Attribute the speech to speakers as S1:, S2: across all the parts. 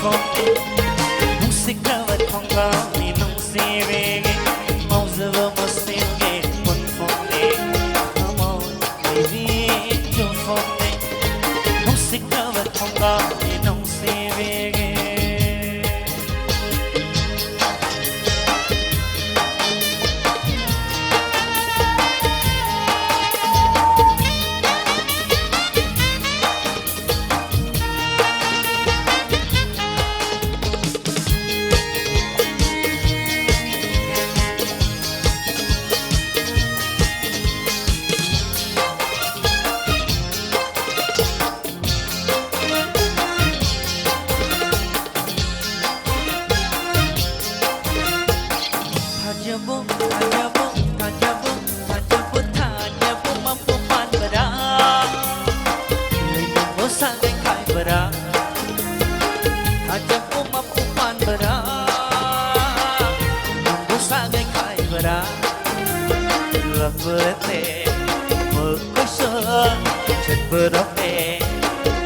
S1: fonte. Não se cava com calma, não se vê. Mãos vamos ser con fonte. Amor, vivi de fonte. Não se cava com calma, não se vê. Berhenti mekesah cek berhenti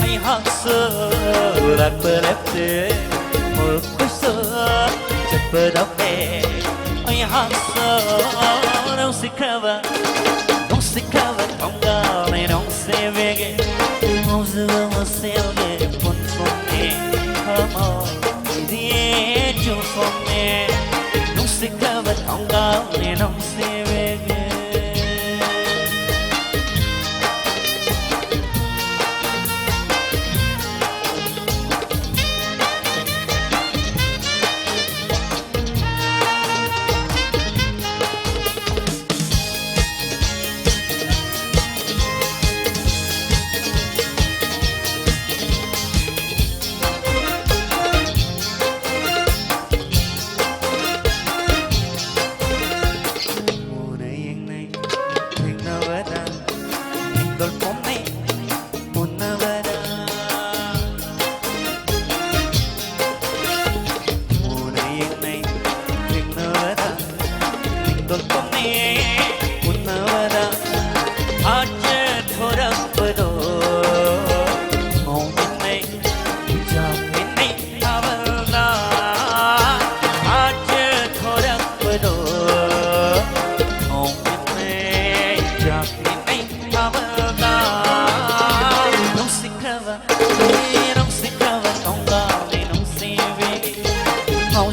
S1: ay hasrat berhenti mekesah cek berhenti ay hasrat não se cava tonga nem não se vê não se vamos ser pon fome amor de fome não se cava tonga nem não se vê.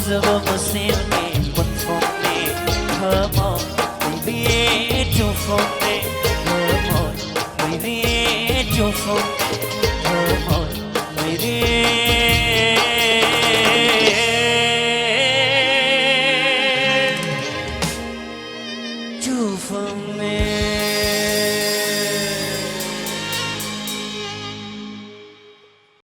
S1: Vamos ser con fonte, amor, vivi de fonte, amor, vivi de fonte, amor, vivi.